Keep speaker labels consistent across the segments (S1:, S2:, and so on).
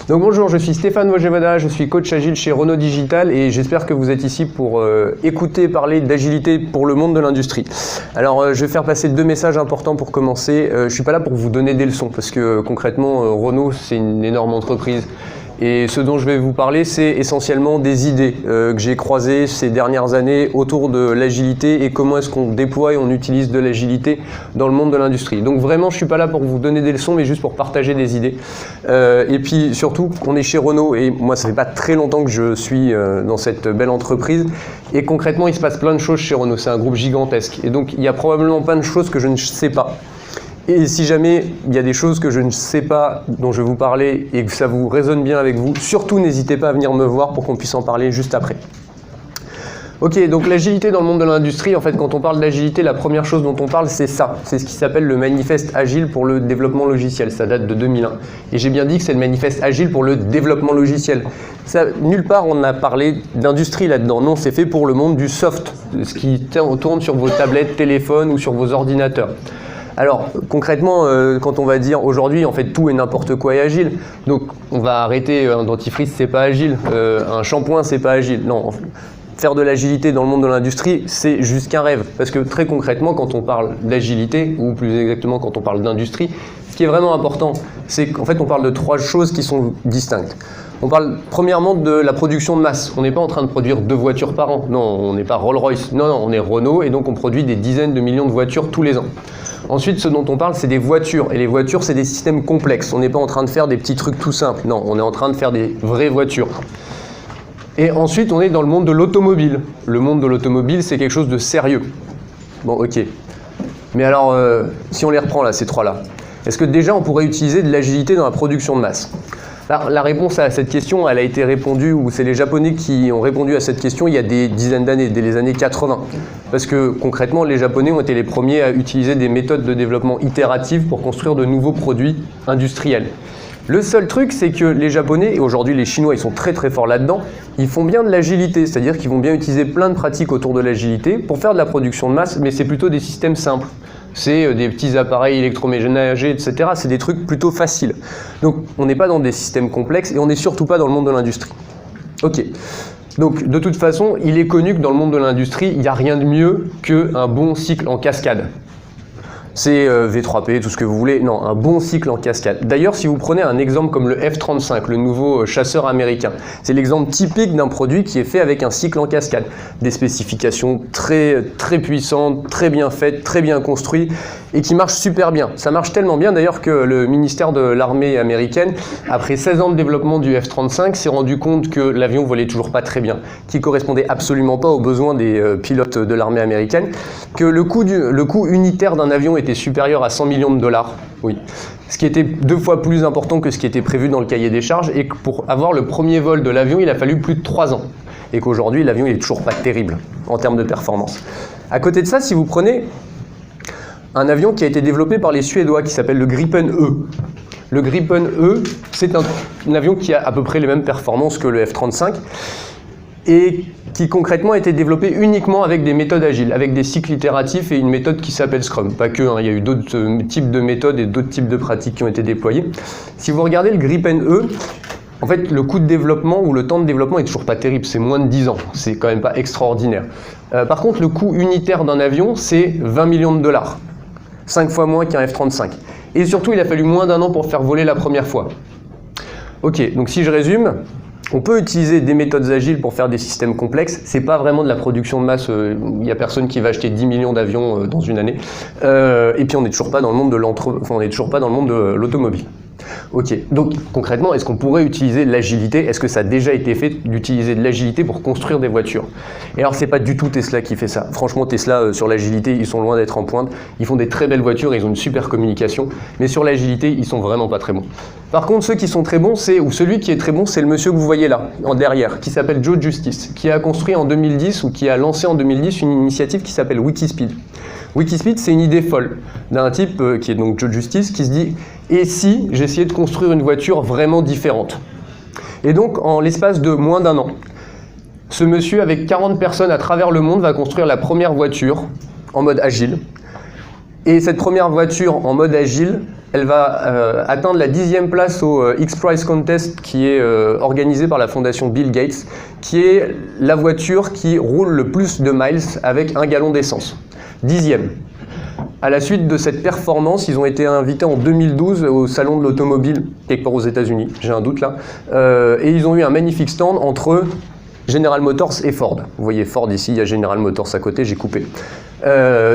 S1: Donc bonjour, je suis Stéphane Wojewóda, je suis coach agile chez Renault Digital et j'espère que vous êtes ici pour écouter parler d'agilité pour le monde de l'industrie. Alors je vais faire passer deux messages importants pour commencer. Je ne suis pas là pour vous donner des leçons parce que concrètement Renault c'est une énorme entreprise. Et ce dont je vais vous parler, c'est essentiellement des idées que j'ai croisées ces dernières années autour de l'agilité et comment est-ce qu'on déploie et on utilise de l'agilité dans le monde de l'industrie. Donc vraiment, je ne suis pas là pour vous donner des leçons, mais juste pour partager des idées. Et puis surtout, on est chez Renault et moi, ça fait pas très longtemps que je suis dans cette belle entreprise. Et concrètement, il se passe plein de choses chez Renault. C'est un groupe gigantesque. Et donc, il y a probablement plein de choses que je ne sais pas. Et si jamais il y a des choses que je ne sais pas, dont je vais vous parler et que ça vous résonne bien avec vous, surtout n'hésitez pas à venir me voir pour qu'on puisse en parler juste après. Ok, donc l'agilité dans le monde de l'industrie, en fait quand on parle d'agilité, la première chose dont on parle c'est ça, c'est ce qui s'appelle le manifeste agile pour le développement logiciel, ça date de 2001. Et j'ai bien dit que c'est le manifeste agile pour le développement logiciel. Ça, nulle part on a parlé d'industrie là-dedans, non, c'est fait pour le monde du soft, ce qui tourne sur vos tablettes, téléphones ou sur vos ordinateurs. Alors concrètement, quand on va dire aujourd'hui en fait tout et n'importe quoi est agile, donc on va arrêter un dentifrice c'est pas agile, un shampoing c'est pas agile, non, faire de l'agilité dans le monde de l'industrie c'est juste qu'un rêve, parce que très concrètement quand on parle d'agilité, ou plus exactement quand on parle d'industrie, ce qui est vraiment important c'est qu'en fait on parle de trois choses qui sont distinctes. On parle premièrement de la production de masse. On n'est pas en train de produire 2 voitures par an. Non, on n'est pas Rolls-Royce. Non, on est Renault et donc on produit des dizaines de millions de voitures tous les ans. Ensuite, ce dont on parle, c'est des voitures. Et les voitures, c'est des systèmes complexes. On n'est pas en train de faire des petits trucs tout simples. Non, on est en train de faire des vraies voitures. Et ensuite, on est dans le monde de l'automobile. Le monde de l'automobile, c'est quelque chose de sérieux. Bon, ok. Mais alors, si on les reprend là, ces trois-là, est-ce que déjà on pourrait utiliser de l'agilité dans la production de masse ? La réponse à cette question, elle a été répondue, ou c'est les Japonais qui ont répondu à cette question il y a des dizaines d'années, dès les années 80. Parce que concrètement, les Japonais ont été les premiers à utiliser des méthodes de développement itératives pour construire de nouveaux produits industriels. Le seul truc, c'est que les Japonais, et aujourd'hui les Chinois, ils sont très très forts là-dedans, ils font bien de l'agilité, c'est-à-dire qu'ils vont bien utiliser plein de pratiques autour de l'agilité pour faire de la production de masse, mais c'est plutôt des systèmes simples. C'est des petits appareils électroménagers, etc. C'est des trucs plutôt faciles. Donc on n'est pas dans des systèmes complexes et on n'est surtout pas dans le monde de l'industrie. Ok. Donc de toute façon, il est connu que dans le monde de l'industrie, il n'y a rien de mieux qu'un bon cycle en cascade. C'est V3P, tout ce que vous voulez. Non, un bon cycle en cascade. D'ailleurs, si vous prenez un exemple comme le F-35, le nouveau chasseur américain, c'est l'exemple typique d'un produit qui est fait avec un cycle en cascade. Des spécifications très puissantes, très bien faites, très bien construites et qui marchent super bien. Ça marche tellement bien d'ailleurs que le ministère de l'armée américaine, après 16 ans de développement du F-35, s'est rendu compte que l'avion volait toujours pas très bien, qui correspondait absolument pas aux besoins des pilotes de l'armée américaine, que le coût unitaire d'un avion était supérieur à 100 millions de dollars, oui. Ce qui était 2 fois plus important que ce qui était prévu dans le cahier des charges, et que pour avoir le premier vol de l'avion, il a fallu plus de 3 ans. Et qu'aujourd'hui, l'avion, il est toujours pas terrible en termes de performance. À côté de ça, si vous prenez un avion qui a été développé par les Suédois, qui s'appelle le Gripen E. Le Gripen E, c'est un avion qui a à peu près les mêmes performances que le F-35, et qui concrètement a été développé uniquement avec des méthodes agiles, avec des cycles itératifs et une méthode qui s'appelle Scrum. Pas que, hein, il y a eu d'autres types de méthodes et d'autres types de pratiques qui ont été déployées. Si vous regardez le Gripen E, en fait, le coût de développement ou le temps de développement est toujours pas terrible, c'est moins de 10 ans, c'est quand même pas extraordinaire. Par contre, le coût unitaire d'un avion, c'est 20 millions de dollars, 5 fois moins qu'un F-35. Et surtout, il a fallu moins d'1 an pour faire voler la première fois. Ok, donc si je résume, on peut utiliser des méthodes agiles pour faire des systèmes complexes. C'est pas vraiment de la production de masse. Il n'y a personne qui va acheter 10 millions d'avions dans une année. Et puis on n'est toujours pas dans le monde de l'automobile. Ok, donc concrètement, est-ce qu'on pourrait utiliser de l'agilité? Est-ce que ça a déjà été fait d'utiliser de l'agilité pour construire des voitures? Et alors c'est pas du tout Tesla qui fait ça. Franchement, Tesla sur l'agilité, ils sont loin d'être en pointe. Ils font des très belles voitures, ils ont une super communication, mais sur l'agilité, ils sont vraiment pas très bons. Par contre, ceux qui sont très bons, celui qui est très bon, c'est le monsieur que vous voyez là, en derrière, qui s'appelle Joe Justice, qui a construit en 2010 ou qui a lancé en 2010 une initiative qui s'appelle Wikispeed. Wikispeed, c'est une idée folle d'un type qui est donc Joe Justice, qui se dit « Et si j'essayais de construire une voiture vraiment différente ?» Et donc, en l'espace de moins d'1 an, ce monsieur, avec 40 personnes à travers le monde, va construire la première voiture en mode agile. Et cette première voiture en mode agile, elle va atteindre la 10e place au X-Prize Contest qui est organisé par la fondation Bill Gates, qui est la voiture qui roule le plus de miles avec 1 gallon d'essence. 10e. À la suite de cette performance, ils ont été invités en 2012 au salon de l'automobile, quelque part aux États-Unis, j'ai un doute là, et ils ont eu un magnifique stand entre General Motors et Ford. Vous voyez Ford ici, il y a General Motors à côté, j'ai coupé.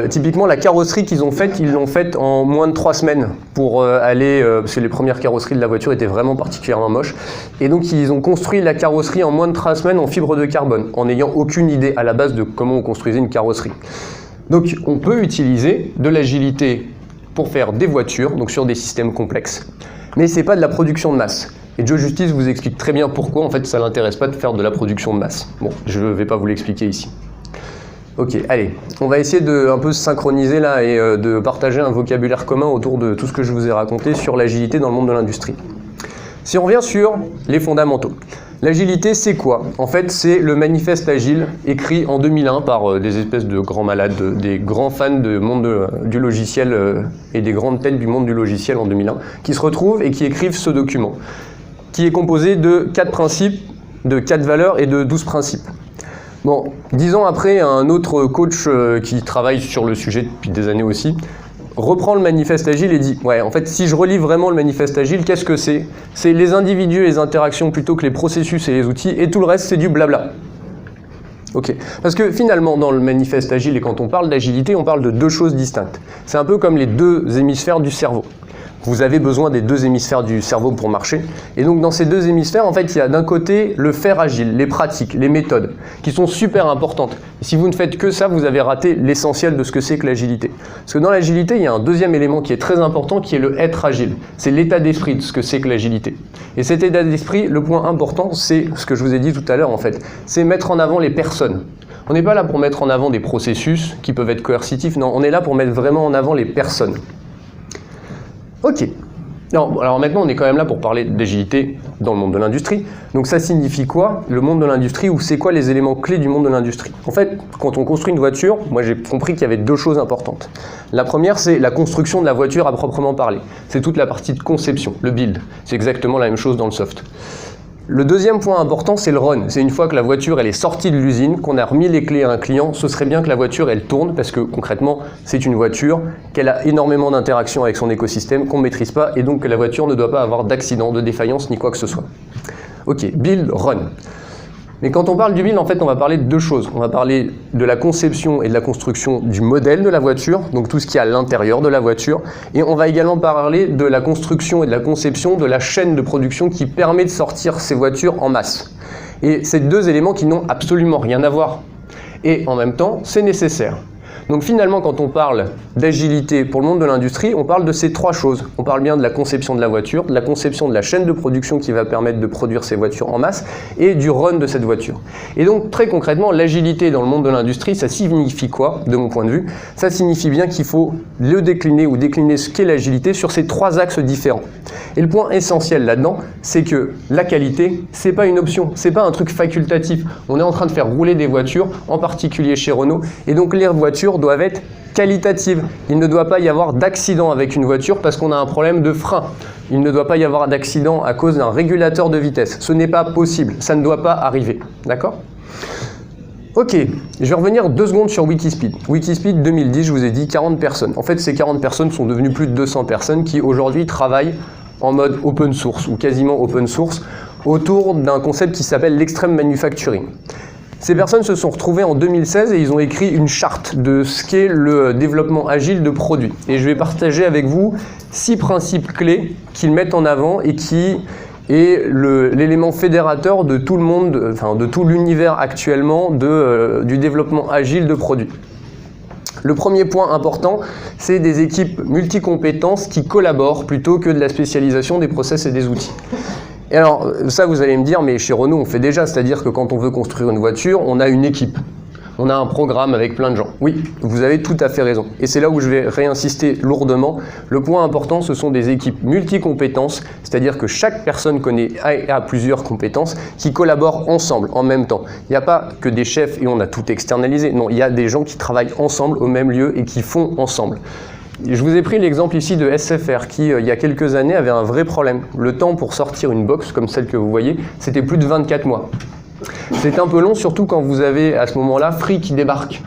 S1: Typiquement, la carrosserie qu'ils ont faite, ils l'ont faite en moins de 3 semaines pour aller, parce que les premières carrosseries de la voiture étaient vraiment particulièrement moches. Et donc, ils ont construit la carrosserie en moins de 3 semaines en fibre de carbone, en n'ayant aucune idée à la base de comment on construisait une carrosserie. Donc, on peut utiliser de l'agilité pour faire des voitures, donc sur des systèmes complexes. Mais ce n'est pas de la production de masse. Et Joe Justice vous explique très bien pourquoi, en fait, ça ne l'intéresse pas de faire de la production de masse. Bon, je ne vais pas vous l'expliquer ici. Ok, allez, on va essayer de un peu se synchroniser là et de partager un vocabulaire commun autour de tout ce que je vous ai raconté sur l'agilité dans le monde de l'industrie. Si on revient sur les fondamentaux. L'agilité, c'est quoi? En fait, c'est le manifeste agile écrit en 2001 par des espèces de grands malades, des grands fans du logiciel et des grandes têtes du monde du logiciel en 2001, qui se retrouvent et qui écrivent ce document, qui est composé de 4 principes, de 4 valeurs et de 12 principes. Bon, 10 ans après, un autre coach qui travaille sur le sujet depuis des années aussi, reprend le manifeste agile et dit « Ouais, en fait, si je relis vraiment le manifeste agile, qu'est-ce que c'est? C'est les individus et les interactions plutôt que les processus et les outils, et tout le reste, c'est du blabla. » Ok. Parce que finalement, dans le manifeste agile, et quand on parle d'agilité, on parle de 2 choses distinctes. C'est un peu comme les 2 hémisphères du cerveau. Vous avez besoin des 2 hémisphères du cerveau pour marcher. Et donc dans ces 2 hémisphères, en fait, il y a d'un côté le faire agile, les pratiques, les méthodes, qui sont super importantes. Et si vous ne faites que ça, vous avez raté l'essentiel de ce que c'est que l'agilité. Parce que dans l'agilité, il y a un deuxième élément qui est très important, qui est le être agile. C'est l'état d'esprit de ce que c'est que l'agilité. Et cet état d'esprit, le point important, c'est ce que je vous ai dit tout à l'heure, en fait. C'est mettre en avant les personnes. On n'est pas là pour mettre en avant des processus qui peuvent être coercitifs, non, on est là pour mettre vraiment en avant les personnes. Ok. Non, alors maintenant, on est quand même là pour parler d'agilité dans le monde de l'industrie. Donc ça signifie quoi, le monde de l'industrie, ou c'est quoi les éléments clés du monde de l'industrie? En fait, quand on construit une voiture, moi j'ai compris qu'il y avait 2 choses importantes. La première, c'est la construction de la voiture à proprement parler. C'est toute la partie de conception, le build. C'est exactement la même chose dans le soft. Le deuxième point important, c'est le run. C'est une fois que la voiture elle est sortie de l'usine, qu'on a remis les clés à un client, ce serait bien que la voiture elle tourne, parce que concrètement, c'est une voiture, qu'elle a énormément d'interactions avec son écosystème, qu'on ne maîtrise pas, et donc que la voiture ne doit pas avoir d'accident, de défaillance, ni quoi que ce soit. Ok, build, run. Mais quand on parle du build, en fait, on va parler de 2 choses. On va parler de la conception et de la construction du modèle de la voiture, donc tout ce qui est à l'intérieur de la voiture. Et on va également parler de la construction et de la conception de la chaîne de production qui permet de sortir ces voitures en masse. Et ces 2 éléments qui n'ont absolument rien à voir. Et en même temps, c'est nécessaire. Donc finalement, quand on parle d'agilité pour le monde de l'industrie, on parle de ces 3 choses. On parle bien de la conception de la voiture, de la conception de la chaîne de production qui va permettre de produire ces voitures en masse, et du run de cette voiture. Et donc très concrètement, l'agilité dans le monde de l'industrie, ça signifie quoi, de mon point de vue? Ça signifie bien qu'il faut le décliner ou décliner ce qu'est l'agilité sur ces 3 axes différents. Et le point essentiel là-dedans, c'est que la qualité, c'est pas une option, c'est pas un truc facultatif. On est en train de faire rouler des voitures, en particulier chez Renault, et donc les voitures doivent être qualitatives. Il ne doit pas y avoir d'accident avec une voiture parce qu'on a un problème de frein. Il ne doit pas y avoir d'accident à cause d'un régulateur de vitesse. Ce n'est pas possible, ça ne doit pas arriver. D'accord ? Ok, je vais revenir 2 secondes sur Wikispeed. Wikispeed 2010, je vous ai dit 40 personnes. En fait, ces 40 personnes sont devenues plus de 200 personnes qui aujourd'hui travaillent en mode open source ou quasiment open source autour d'un concept qui s'appelle l'extreme manufacturing. Ces personnes se sont retrouvées en 2016 et ils ont écrit une charte de ce qu'est le développement agile de produits. Et je vais partager avec vous 6 principes clés qu'ils mettent en avant et qui est l'élément fédérateur de tout le monde, enfin de tout l'univers actuellement du développement agile de produits. Le premier point important, c'est des équipes multicompétences qui collaborent plutôt que de la spécialisation des process et des outils. Et alors, ça vous allez me dire, mais chez Renault on fait déjà, c'est-à-dire que quand on veut construire une voiture, on a une équipe. On a un programme avec plein de gens. Oui, vous avez tout à fait raison. Et c'est là où je vais réinsister lourdement. Le point important, ce sont des équipes multicompétences, c'est-à-dire que chaque personne a plusieurs compétences qui collaborent ensemble, en même temps. Il n'y a pas que des chefs et on a tout externalisé. Non, il y a des gens qui travaillent ensemble au même lieu et qui font ensemble. Je vous ai pris l'exemple ici de SFR qui, il y a quelques années, avait un vrai problème. Le temps pour sortir une box comme celle que vous voyez, c'était plus de 24 mois. C'est un peu long, surtout quand vous avez à ce moment-là Free qui débarque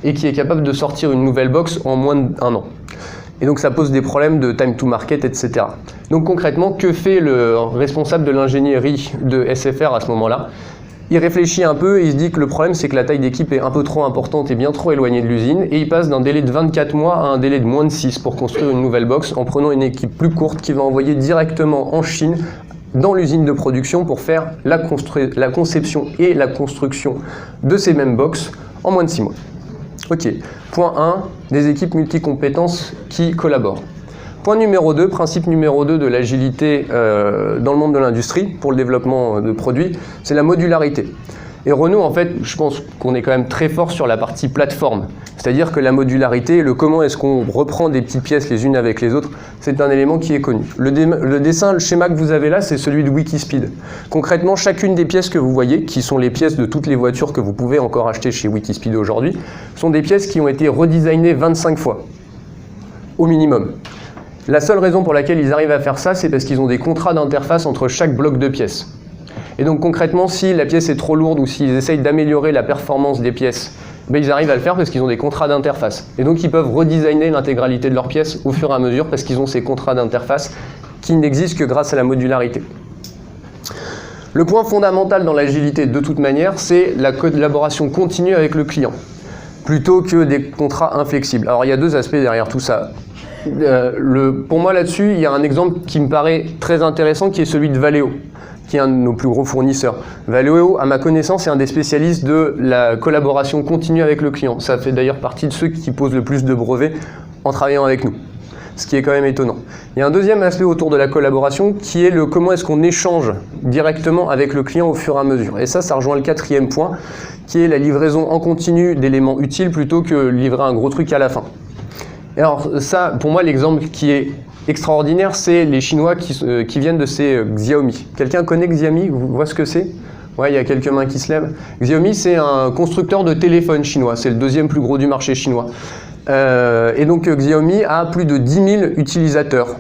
S1: et qui est capable de sortir une nouvelle box en moins d'1 an. Et donc ça pose des problèmes de time to market, etc. Donc concrètement, que fait le responsable de l'ingénierie de SFR à ce moment-là? Il réfléchit un peu et il se dit que le problème c'est que la taille d'équipe est un peu trop importante et bien trop éloignée de l'usine, et il passe d'un délai de 24 mois à un délai de moins de 6 pour construire une nouvelle box en prenant une équipe plus courte qui va envoyer directement en Chine dans l'usine de production pour faire la conception et la construction de ces mêmes box en moins de 6 mois. Ok, point 1, des équipes multicompétences qui collaborent. Point numéro 2, principe numéro 2 de l'agilité dans le monde de l'industrie pour le développement de produits, c'est la modularité. Et Renault, en fait, je pense qu'on est quand même très fort sur la partie plateforme. C'est-à-dire que la modularité, le comment est-ce qu'on reprend des petites pièces les unes avec les autres, c'est un élément qui est connu. Le dessin, le schéma que vous avez là, c'est celui de Wikispeed. Concrètement, chacune des pièces que vous voyez, qui sont les pièces de toutes les voitures que vous pouvez encore acheter chez Wikispeed aujourd'hui, sont des pièces qui ont été redesignées 25 fois, au minimum. La seule raison pour laquelle ils arrivent à faire ça, c'est parce qu'ils ont des contrats d'interface entre chaque bloc de pièces. Et donc concrètement, si la pièce est trop lourde ou s'ils essayent d'améliorer la performance des pièces, ben, ils arrivent à le faire parce qu'ils ont des contrats d'interface. Et donc ils peuvent redesigner l'intégralité de leurs pièces au fur et à mesure parce qu'ils ont ces contrats d'interface qui n'existent que grâce à la modularité. Le point fondamental dans l'agilité de toute manière, c'est la collaboration continue avec le client, plutôt que des contrats inflexibles. Alors il y a deux aspects derrière tout ça. Pour moi là-dessus, il y a un exemple qui me paraît très intéressant qui est celui de Valeo, qui est un de nos plus gros fournisseurs. Valeo, à ma connaissance, est un des spécialistes de la collaboration continue avec le client. Ça fait d'ailleurs partie de ceux qui posent le plus de brevets en travaillant avec nous, ce qui est quand même étonnant. Il y a un deuxième aspect autour de la collaboration qui est le comment est-ce qu'on échange directement avec le client au fur et à mesure. Et ça rejoint le quatrième point, qui est la livraison en continu d'éléments utiles plutôt que livrer un gros truc à la fin. Et alors ça, pour moi, l'exemple qui est extraordinaire, c'est les Chinois qui viennent de ces Xiaomi. Quelqu'un connaît Xiaomi? Vous voyez ce que c'est? Ouais, il y a quelques mains qui se lèvent. Xiaomi, c'est un constructeur de téléphones chinois. C'est le deuxième plus gros du marché chinois. Et donc Xiaomi a plus de 10 000 utilisateurs.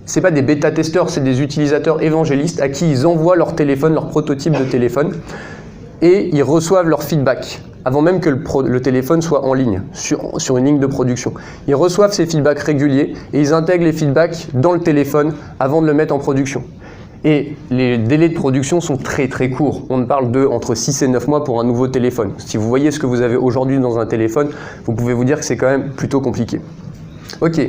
S1: Ce n'est pas des bêta-testeurs, c'est des utilisateurs évangélistes à qui ils envoient leur téléphone, leur prototype de téléphone, et ils reçoivent leur feedback avant même que le téléphone soit en ligne, sur une ligne de production. Ils reçoivent ces feedbacks réguliers et ils intègrent les feedbacks dans le téléphone avant de le mettre en production. Et les délais de production sont très très courts. On parle de entre 6 et 9 mois pour un nouveau téléphone. Si vous voyez ce que vous avez aujourd'hui dans un téléphone, vous pouvez vous dire que c'est quand même plutôt compliqué. Ok.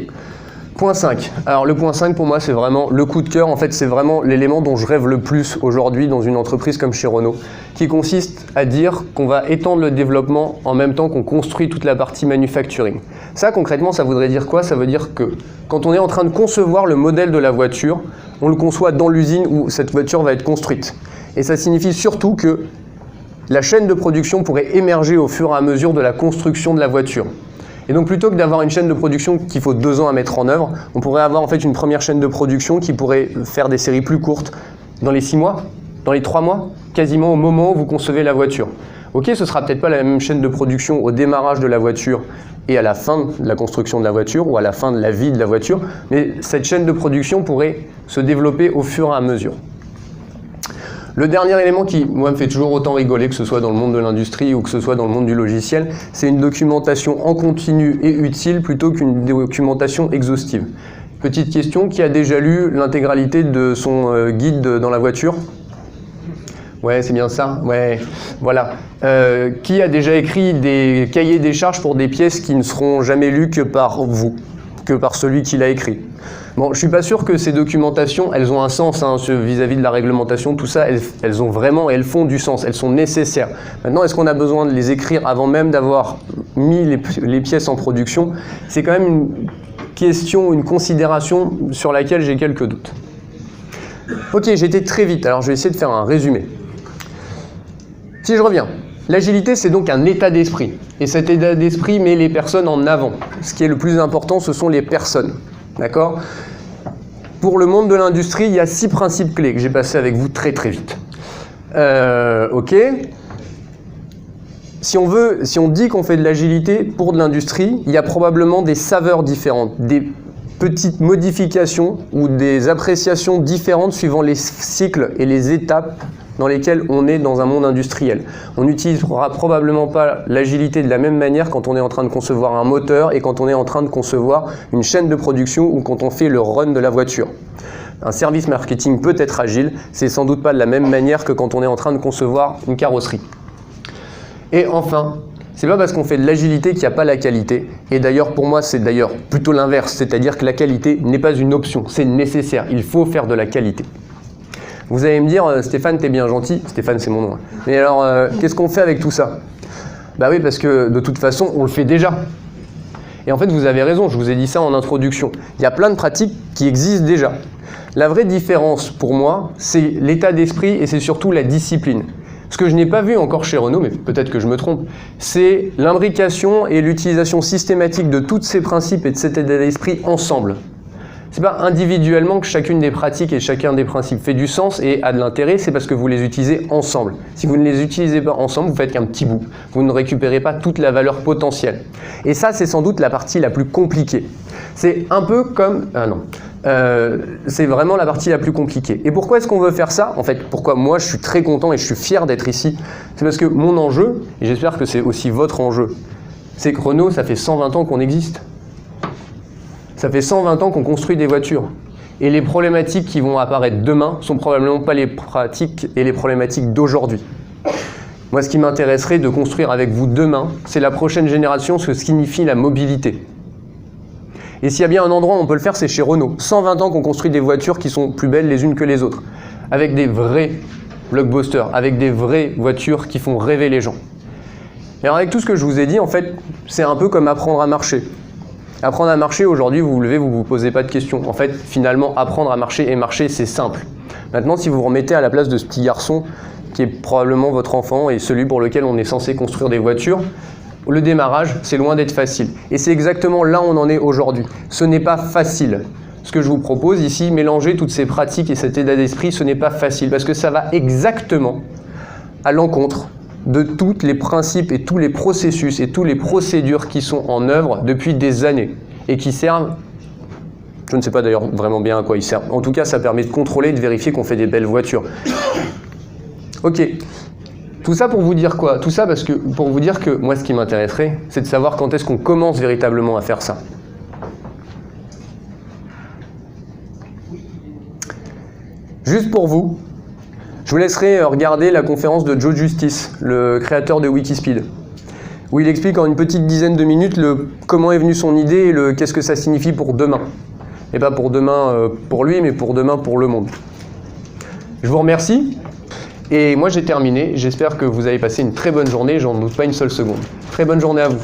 S1: Point 5. Alors le point 5 pour moi c'est vraiment le coup de cœur, en fait c'est vraiment l'élément dont je rêve le plus aujourd'hui dans une entreprise comme chez Renault, qui consiste à dire qu'on va étendre le développement en même temps qu'on construit toute la partie manufacturing. Ça concrètement ça voudrait dire quoi? Ça veut dire que quand on est en train de concevoir le modèle de la voiture, on le conçoit dans l'usine où cette voiture va être construite. Et ça signifie surtout que la chaîne de production pourrait émerger au fur et à mesure de la construction de la voiture. Et donc plutôt que d'avoir une chaîne de production qu'il faut 2 ans à mettre en œuvre, on pourrait avoir en fait une première chaîne de production qui pourrait faire des séries plus courtes dans les 6 mois, dans les 3 mois, quasiment au moment où vous concevez la voiture. Ok, ce sera peut-être pas la même chaîne de production au démarrage de la voiture et à la fin de la construction de la voiture ou à la fin de la vie de la voiture, mais cette chaîne de production pourrait se développer au fur et à mesure. Le dernier élément qui, moi, me fait toujours autant rigoler, que ce soit dans le monde de l'industrie ou que ce soit dans le monde du logiciel, c'est une documentation en continu et utile plutôt qu'une documentation exhaustive. Petite question, qui a déjà lu l'intégralité de son guide dans la voiture? Ouais, c'est bien ça. Ouais, voilà. Qui a déjà écrit des cahiers des charges pour des pièces qui ne seront jamais lues que par vous, que par celui qui l'a écrit? Bon, je suis pas sûr que ces documentations, elles ont un sens hein, vis-à-vis de la réglementation, tout ça, elles ont vraiment, elles font du sens, elles sont nécessaires. Maintenant, est-ce qu'on a besoin de les écrire avant même d'avoir mis les pièces en production? C'est quand même une question, une considération sur laquelle j'ai quelques doutes. Ok, j'ai été très vite, alors je vais essayer de faire un résumé. Si je reviens, l'agilité c'est donc un état d'esprit, et cet état d'esprit met les personnes en avant. Ce qui est le plus important, ce sont les personnes. D'accord? Pour le monde de l'industrie, il y a 6 principes clés que j'ai passés avec vous très très vite. Ok. si on dit qu'on fait de l'agilité pour de l'industrie, il y a probablement des saveurs différentes, des petites modifications ou des appréciations différentes suivant les cycles et les étapes dans lesquelles on est dans un monde industriel. On n'utilisera probablement pas l'agilité de la même manière quand on est en train de concevoir un moteur et quand on est en train de concevoir une chaîne de production ou quand on fait le run de la voiture. Un service marketing peut être agile, c'est sans doute pas de la même manière que quand on est en train de concevoir une carrosserie. Et enfin, c'est pas parce qu'on fait de l'agilité qu'il n'y a pas la qualité. Et d'ailleurs, pour moi, c'est d'ailleurs plutôt l'inverse, c'est-à-dire que la qualité n'est pas une option, c'est nécessaire. Il faut faire de la qualité. Vous allez me dire, Stéphane, t'es bien gentil. Stéphane, c'est mon nom. Mais alors, qu'est-ce qu'on fait avec tout ça? Bah oui, parce que de toute façon, on le fait déjà. Et en fait, vous avez raison, je vous ai dit ça en introduction. Il y a plein de pratiques qui existent déjà. La vraie différence pour moi, c'est l'état d'esprit et c'est surtout la discipline. Ce que je n'ai pas vu encore chez Renault, mais peut-être que je me trompe, c'est l'imbrication et l'utilisation systématique de tous ces principes et de cet état d'esprit ensemble. C'est pas individuellement que chacune des pratiques et chacun des principes fait du sens et a de l'intérêt, c'est parce que vous les utilisez ensemble. Si vous ne les utilisez pas ensemble, vous faites qu'un petit bout. Vous ne récupérez pas toute la valeur potentielle. Et ça, c'est sans doute la partie la plus compliquée. C'est un peu comme... c'est vraiment la partie la plus compliquée. Et pourquoi est-ce qu'on veut faire ça? En fait, pourquoi moi je suis très content et je suis fier d'être ici? C'est parce que mon enjeu, et j'espère que c'est aussi votre enjeu, c'est que Renault, ça fait 120 ans qu'on existe. Ça fait 120 ans qu'on construit des voitures. Et les problématiques qui vont apparaître demain sont probablement pas les pratiques et les problématiques d'aujourd'hui. Moi, ce qui m'intéresserait de construire avec vous demain, c'est la prochaine génération, ce que signifie la mobilité. Et s'il y a bien un endroit où on peut le faire, c'est chez Renault. 120 ans qu'on construit des voitures qui sont plus belles les unes que les autres. Avec des vrais blockbusters, avec des vraies voitures qui font rêver les gens. Et alors avec tout ce que je vous ai dit, en fait, c'est un peu comme apprendre à marcher. Apprendre à marcher, aujourd'hui, vous vous levez, vous ne vous posez pas de questions. En fait, finalement, apprendre à marcher et marcher, c'est simple. Maintenant, si vous vous remettez à la place de ce petit garçon, qui est probablement votre enfant et celui pour lequel on est censé construire des voitures, le démarrage, c'est loin d'être facile. Et c'est exactement là où on en est aujourd'hui. Ce n'est pas facile. Ce que je vous propose ici, mélanger toutes ces pratiques et cet état d'esprit, ce n'est pas facile parce que ça va exactement à l'encontre de tous les principes et tous les processus et toutes les procédures qui sont en œuvre depuis des années et qui servent, je ne sais pas d'ailleurs vraiment bien à quoi ils servent. En tout cas, ça permet de contrôler et de vérifier qu'on fait des belles voitures. Ok. Tout ça pour vous dire quoi? Tout ça parce que pour vous dire que moi, ce qui m'intéresserait, c'est de savoir quand est-ce qu'on commence véritablement à faire ça. Juste pour vous, je vous laisserai regarder la conférence de Joe Justice, le créateur de Wikispeed, où il explique en une petite dizaine de minutes comment est venue son idée et qu'est-ce que ça signifie pour demain. Et pas pour demain pour lui, mais pour demain pour le monde. Je vous remercie. Et moi j'ai terminé, j'espère que vous avez passé une très bonne journée, j'en doute pas une seule seconde. Très bonne journée à vous.